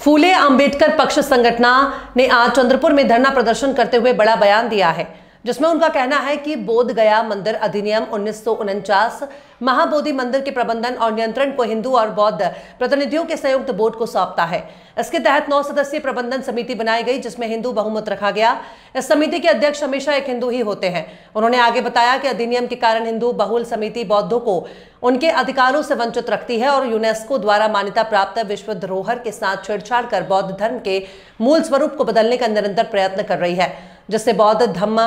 फूले अंबेडकर पक्ष संगठन ने आज चंद्रपुर में धरना प्रदर्शन करते हुए बड़ा बयान दिया है, जिसमें उनका कहना है कि बोध गया मंदिर अधिनियम 1949 महाबोधि मंदिर के प्रबंधन और नियंत्रण को हिंदू और बौद्ध प्रतिनिधियों के संयुक्त बोर्ड को सौंपता है। इसके तहत 9 सदस्यीय प्रबंधन समिति बनाई गई, जिसमें हिंदू बहुमत रखा गया। इस समिति के अध्यक्ष हमेशा एक हिंदू ही होते हैं। उन्होंने आगे बताया कि अधिनियम के कारण हिंदू बहुल समिति बौद्धों को उनके अधिकारों से वंचित रखती है और यूनेस्को द्वारा मान्यता प्राप्त विश्व धरोहर के साथ छेड़छाड़ कर बौद्ध धर्म के मूल स्वरूप को बदलने का निरंतर प्रयत्न कर रही है, जिससे बौद्ध धर्म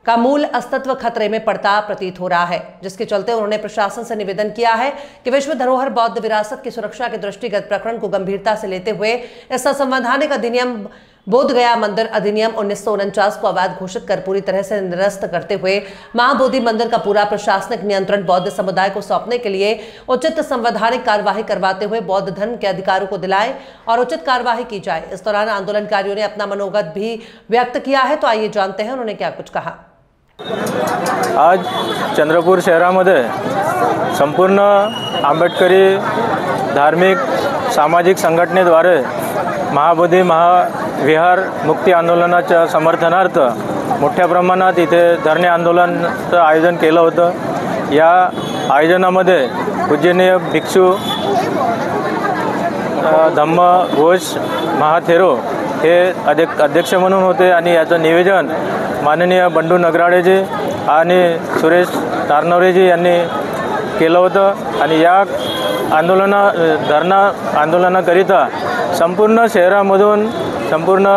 का मूल अस्तित्व खतरे में पड़ता प्रतीत हो रहा है। जिसके चलते उन्होंने प्रशासन से निवेदन किया है कि विश्व धरोहर बौद्ध विरासत की सुरक्षा के दृष्टिगत प्रकरण को गंभीरता से लेते हुए इस असंवैधानिक अधिनियम बोध गया मंदिर अधिनियम 1949 को अवैध घोषित कर पूरी तरह से निरस्त करते हुए महाबोधि मंदिर का पूरा प्रशासनिक नियंत्रण बौद्ध समुदाय को सौंपने के लिए उचित संवैधानिक कार्यवाही करवाते हुए बौद्ध धर्म के अधिकारों को दिलाएं और उचित कार्यवाही की जाए। इस दौरान आंदोलनकारियों ने अपना मनोगत भी व्यक्त किया है, तो आइए जानते हैं उन्होंने क्या कुछ कहा। आज चंद्रपूर शहरामध्ये संपूर्ण आंबेडकरी धार्मिक सामाजिक संघटनेद्वारे महाबोधी महाविहार मुक्ती आंदोलनाच्या समर्थनार्थ मोठ्या प्रमाणात इथे धरणे आंदोलनाचं आयोजन केलं होतं। या आयोजनामध्ये पूजनीय भिक्षू धम्म घोष महाथेरो हे अध्यक्ष म्हणून होते आणि याचं नियोजन माननीय बंडू नगराळेजी आणि सुरेश तारनवरेजी यांनी केलं होतं। आणि या धरणा आंदोलनाकरिता संपूर्ण शहरामधून संपूर्ण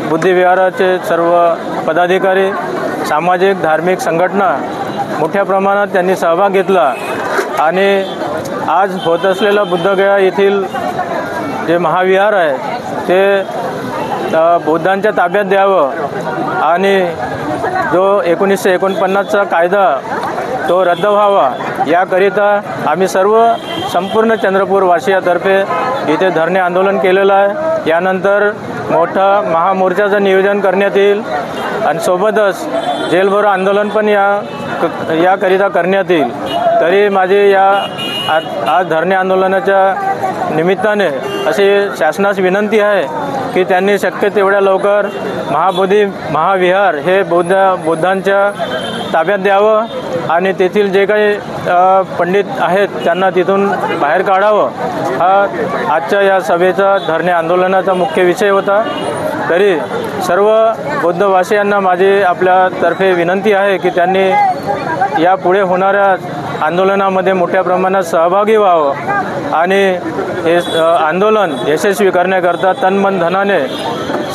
बुद्धिविहाराचे सर्व पदाधिकारी सामाजिक धार्मिक संघटना मोठ्या प्रमाणात त्यांनी सहभाग घेतला आणि आज होत असलेला बुद्धगया येथील जे महाविहार आहे ते बौद्धांच्या ताब्यात द्यावं आणि जो 1949चा कायदा तो रद्द व्हावा याकरिता आम्ही सर्व संपूर्ण चंद्रपूर वासियातर्फे इथे धरणे आंदोलन केलेलं आहे। यानंतर मोठा महामोर्चाचं नियोजन करण्यात येईल आणि सोबतच जेलभरो आंदोलन पण याकरिता करण्यात येईल। तरी माझी या आज धरणे आंदोलनाच्या निमित्ताने अशी शासनास विनंती आहे की त्यांनी शक्य तेवढ्या लवकर महाबोधी महाविहार हे बौद्धांच्या ताब्यात द्यावं आणि तेथील जे काही पंडित आहेत त्यांना तिथून बाहेर काढावं हा आजच्या या सभेचा धरणे आंदोलनाचा मुख्य विषय होता। तरी सर्व बौद्धवासियांना माझी आपल्यातर्फे विनंती आहे की त्यांनी यापुढे होणाऱ्या आंदोलनामध्ये मोठ्या प्रमाणात सहभागी व्हावं आणि हे आंदोलन यशस्वी करण्याकरता तनमन धनाने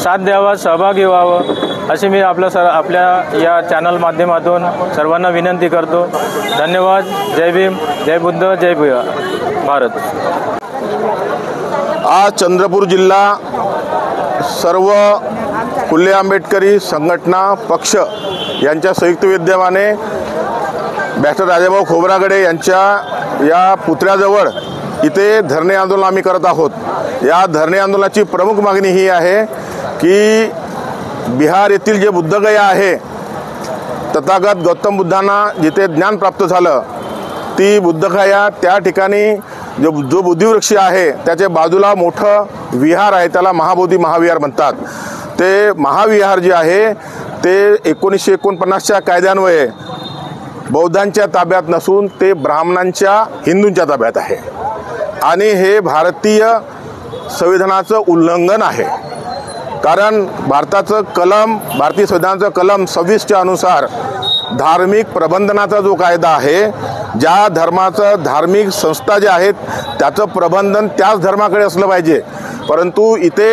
साथ द्यावा, सहभागी व्हावं अशी मी आपल्या या चॅनल माध्यमातून सर्वांना विनंती करतो। धन्यवाद। जय भीम, जय बुद्ध, जय भारत। आज चंद्रपूर जिल्हा सर्व फुले आंबेडकरी संघटना पक्ष यांच्या संयुक्त विद्यमाने बॅरिस्टर राजाभाऊ खोब्रागडे यांच्या या पुतळ्याजवळ इथे धरणे आंदोलन आम्ही करत आहोत। या धरणे आंदोलनाची प्रमुख मागणी ही आहे की बिहार येथील जे बुद्धगया आहे, तथागत गौतम बुद्धांना जिथे ज्ञान प्राप्त झालं ती बुद्धगया त्या ठिकाणी जो बुद्धिवृक्ष आहे त्याच्या बाजूला मोठं विहार आहे, त्याला महाबोधी महाविहार म्हणतात। ते महाविहार जे आहे ते 1949च्या कायद्यान्वये बौद्धांच्या ताब्यात नसून ते ब्राह्मणांच्या हिंदूंच्या ताब्यात आहे आणि हे भारतीय संविधानाचं उल्लंघन आहे। कारण भारतीय संविधानाचं कलम 26च्या अनुसार धार्मिक प्रबंधनाचा जो कायदा आहे, ज्या धर्माचं धार्मिक संस्था ज्या आहेत त्याचं प्रबंधन त्याच धर्माकडे असलं पाहिजे, परंतु इथे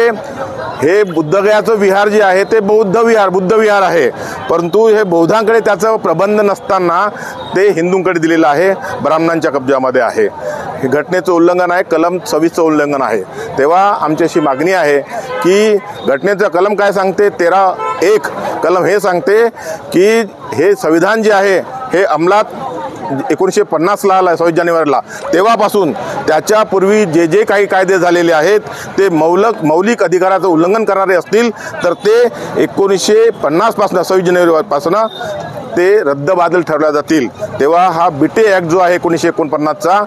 हे बुद्धगयाचं विहार जे आहे ते बुद्ध विहार आहे, परंतु हे बौद्धांकडे त्याचं प्रबंध नसताना ते हिंदूंकडे दिलेलं आहे, ब्राह्मणांच्या कब्जामध्ये आहे। हे घटनेचं उल्लंघन आहे, कलम 26चं उल्लंघन आहे। तेव्हा आमची अशी मागणी आहे की घटनेचं कलम काय सांगते, 13(1) कलम हे सांगते की हे संविधान जे आहे हे अंमलात 1950ला आला 26 जानेवारीला, तेव्हापासून त्याच्यापूर्वी जे जे काही कायदे झालेले आहेत ते मौलिक अधिकाराचं उल्लंघन करणारे असतील तर ते 1950पासून 26 जानेवारीपासून ते रद्दबातल ठरवल्या जातील। तेव्हा हा बिटे ॲक्ट जो आहे 1949चा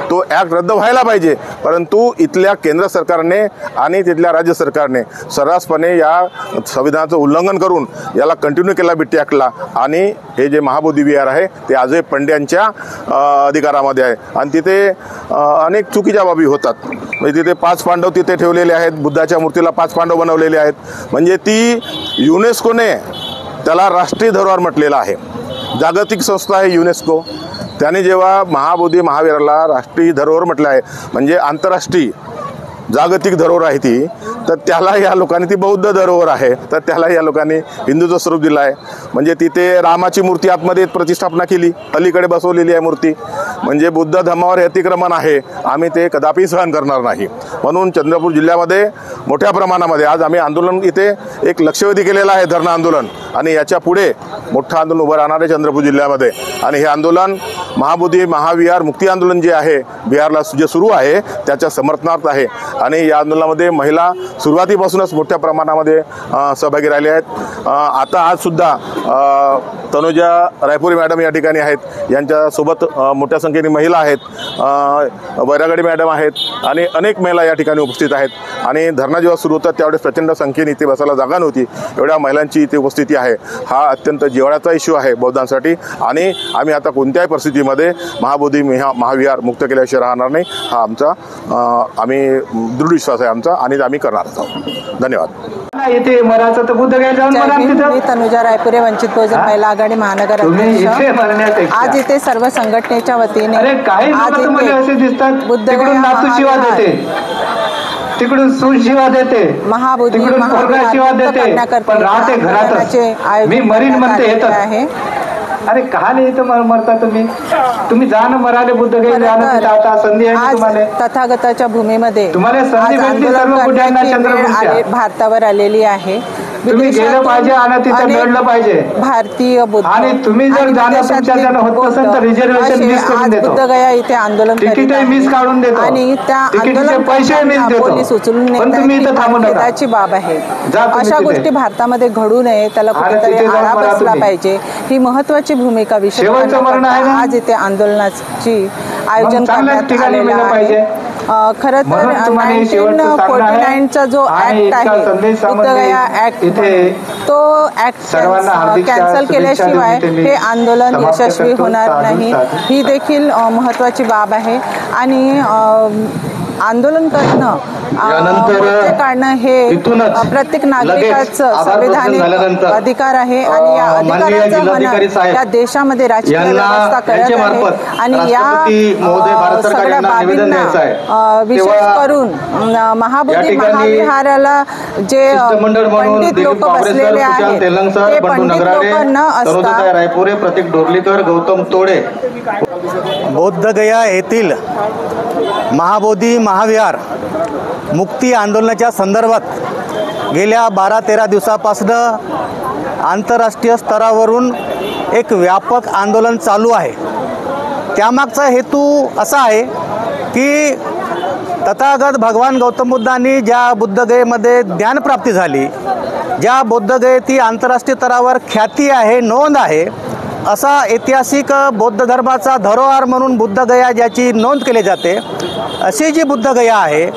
तो ॲक्ट रद्द व्हायला पाहिजे, परंतु इथल्या केंद्र सरकारने आणि तिथल्या राज्य सरकारने सर्रासपणे या संविधानाचं उल्लंघन करून याला कंटिन्यू केला बिटे ॲक्टला। आणि हे जे महाबोधी विहार आहे ते आजही पंड्यांच्या अधिकारामध्ये आहे आणि तिथे अनेक चुकीच्या बाबी होतात। म्हणजे तिथे 5 पांडव तिथे ठेवलेले आहेत, बुद्धाच्या मूर्तीला 5 पांडव बनवलेले आहेत, म्हणजे ती युनेस्कोने त्याला राष्ट्रीय धरोहर म्हटलेलं आहे, जागतिक संस्था आहे युनेस्को। त्याने जेव्हा महाबोधी महावीराला राष्ट्रीय धरोहर म्हटलं आहे म्हणजे आंतरराष्ट्रीय जागतिक धरोहर आहे ती, तर त्याला या लोकांनी ती बौद्ध धरोहर आहे तर त्याला या लोकांनी हिंदूचं स्वरूप दिलं आहे। म्हणजे तिथे रामाची मूर्ती आतमध्ये प्रतिष्ठापना केली, अलीकडे बसवलेली आहे मूर्ती, म्हणजे बुद्ध धर्मावर हे अतिक्रमण आहे, आम्ही ते कदापि सहन करणार नाही। म्हणून चंद्रपूर जिल्ह्यामध्ये मोठ्या प्रमाणामध्ये आज आम्ही आंदोलन इथे एक लक्षवेधी केलेलं आहे, धरणं आंदोलन, आणि याच्या पुढे मोठं आंदोलन उभं राहणार आहे चंद्रपूर जिल्ह्यामध्ये। आणि हे आंदोलन महाबोधी महाविहार मुक्ती आंदोलन जे आहे बिहारला जे सुरू आहे त्याच्या समर्थनार्थ आहे आणि या आंदोलनामध्ये महिला सुरुवातीपासूनच मोठ्या प्रमाणामध्ये सहभागी राहिले आहेत। आता आज सुद्धा तनुजा रायपुरी मॅडम या ठिकाणी आहेत, यांच्यासोबत मोठ्या संख्येने महिला आहेत, वैरागडे मॅडम आहेत आणि अनेक महिला या ठिकाणी उपस्थित आहेत। आणि धरणा जेव्हा सुरू होता त्यावेळेस प्रचंड संख्येने इथे बसायला जागा नव्हती, एवढ्या महिलांची इथे उपस्थिती आहे। हा अत्यंत जिव्हाळ्याचा इश्यू आहे बौद्धांसाठी आणि आम्ही आता कोणत्याही परिस्थितीमध्ये महाबोधी महाविहार मुक्त केल्याशिवाय राहणार नाही, हा आमचा आम्ही दृढ विश्वास आहे आमचा आणि आम्ही करणार आहोत। धन्यवाद। इथे मराचं तर बुद्ध गया जाऊन मरा तिथं। मी तनुजा रायपुरे, वंचित बहुजन महिला आघाडी महानगर अध्यक्ष। आज इथे सर्व संघटनेच्या वतीने आज असे दिसतात तिकडून नातू शिवा देते, तिकडून सून शिवा देते, महाबोधी पोरगा शिवा देते, पण राहते घरातच। मी मरीन म्हणते येतात, अरे का नाही इथं मरता तुम्ही जा ना मराले बुद्ध गया आता संधी आहे तुम्हाला। तथागताच्या भूमीमध्ये तुम्हाला संधी भेटली सर्व बुद्धांना चंद्रपूरच्या भारतावर आलेली आहे। तुम्ही गेलं पाहिजे आणि तिथं लढलं पाहिजे भारतीय बुद्ध आणि तुम्ही जर जाणं तुमच्याकडे होत असेल तर रिझर्वेशन मिस करून देतो। बुद्ध गया इथे आंदोलन तिकीट मिस काढून देतो आणि त्या तिकीटचे पैसे मिस देतो, पोलीस उचलून पण तुम्ही इथं थांबू नका। त्याची बाब आहे, अशा गोष्टी भारतामध्ये घडू नये, त्याला कुठेतरी आळा बसला पाहिजे, ही महत्वाची भूमिका विषय आज इथे आंदोलनाची आयोजन करण्यात आलेलं आहे। खरं तर 1949चा जो ऍक्ट आहे बुद्ध गया ऍक्ट, तो ऍक्ट कॅन्सल केल्याशिवाय हे आंदोलन यशस्वी होणार नाही, ही देखील महत्वाची बाब आहे। आणि आंदोलन करणं काढणं हे प्रत्येक नागरिकाचं संवैधानिक अधिकार आहे आणि या अधिकाराचं होणं या देशामध्ये राजकीय व्यवस्था करत आहे आणि या सगळ्या बाबींना विशेष करून महाबोधी महाविहाराला जे पंडित लोक बसलेले आहेत ते पंडित लोक न असता रायपुरे, प्रतीक डोरलीकर, गौतम तोडे। बौद्ध गया येथील महाबोधी महाविहार मुक्ती आंदोलनाच्या संदर्भात गेल्या 12-13 दिवसापासून आंतरराष्ट्रीय स्तरावरून एक व्यापक आंदोलन चालू आहे। त्यामागचा हेतू असा आहे की तथागत भगवान गौतम बुद्धांनी ज्या बुद्धगयेमध्ये ज्ञानप्राप्ती झाली, ज्या बुद्धगयेची आंतरराष्ट्रीय स्तरावर ख्याती आहे, नोंद आहे, असा ऐतिहासिक बौद्ध धर्माचा धरोहर म्हणून बुद्धगया ज्याची नोंद केली जाते, अशी जी बुद्धगया आहे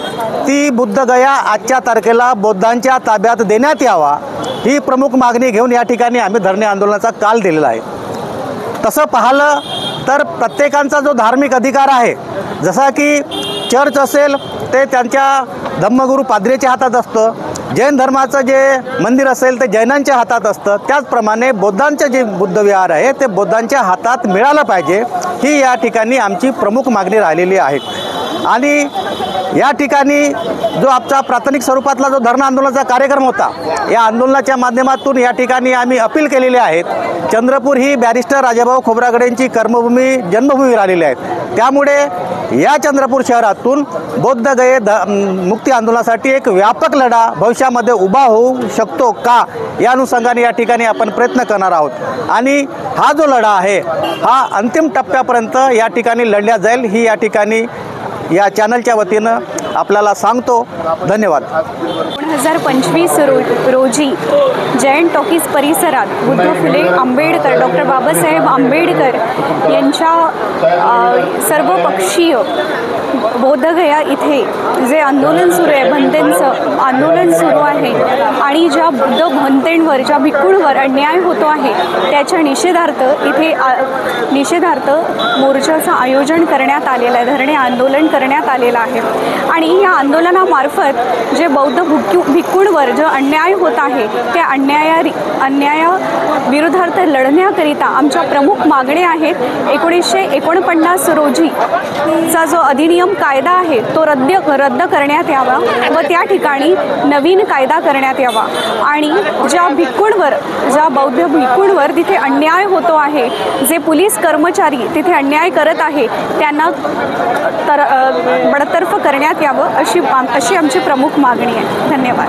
ती बुद्धगया आजच्या तारखेला बौद्धांच्या ताब्यात देण्यात यावा, ही प्रमुख मागणी घेऊन या ठिकाणी आम्ही धरणे आंदोलनाचा काल दिलेला आहे। तसं पाहिलं तर प्रत्येकांचा जो धार्मिक अधिकार आहे, जसा की चर्च असेल ते त्यांच्या धम्मगुरू पाद्रीच्या हातात असतं, जैन धर्माचं जे मंदिर असेल ते जैनांच्या हातात असतं, त्याचप्रमाणे बौद्धांचे जे बुद्धविहार आहे ते बौद्धांच्या हातात मिळालं पाहिजे, ही या ठिकाणी आमची प्रमुख मागणी राहिलेली आहे। आणि या ठिकाणी जो आमचा प्राथमिक स्वरूपातला जो धरणं आंदोलनाचा कार्यक्रम होता, या आंदोलनाच्या माध्यमातून या ठिकाणी आम्ही अपील केलेले आहेत. चंद्रपूर ही बॅरिस्टर राजाभाऊ खोब्रागडे यांची कर्मभूमी जन्मभूमी राहिलेली आहे. त्यामुळे या चंद्रपूर शहरातून बौद्धगये मुक्ती आंदोलनासाठी एक व्यापक लढा भविष्यामध्ये उभा होऊ शकतो का, या अनुषंगाने या ठिकाणी आपण प्रयत्न करणार आहोत. आणि हा जो लढा आहे हा अंतिम टप्प्यापर्यंत या ठिकाणी लढल्या जाईल, ही या ठिकाणी या चॅनलच्या वतीनं आपल्याला सांगतो. धन्यवाद. 2025 रोजी जयंत टॉकीज परिसरात बुद्ध फुले आंबेडकर, डॉक्टर बाबासाहेब आंबेडकर यांच्या सर्वपक्षीय बोधगया इथे जे आंदोलन सुरू आहे, भंतेंचं आंदोलन सुरू आहे आणि ज्या बुद्ध भंतेंवर, ज्या भिक्खूंवर अन्याय होतो आहे त्याच्या निषेधार्थ इथे निषेधार्थ मोर्चाचं आयोजन करण्यात आलेलं आहे, धरणे आंदोलन करण्यात आलेलं आहे. आणि या आंदोलनामार्फत जे बौद्ध भिक्खूंवर जो अन्याय होत आहे त्या अन्यायाविरोधार्थ लढण्याकरिता आमच्या प्रमुख मागण्या आहेत. 1949 रोजीचा जो अधिनियम कायदा आहे तो रद्द करण्यात यावा व त्या ठिकाणी नवीन कायदा करण्यात यावा. आणि ज्या भिक्खूंवर, ज्या बौद्ध भिक्खूंवर तिथे अन्याय होतो आहे, जे पोलीस कर्मचारी तिथे अन्याय करत आहे त्यांना बडतर्फ करण्यात यावं अशी आमची प्रमुख मागणी आहे. धन्यवाद.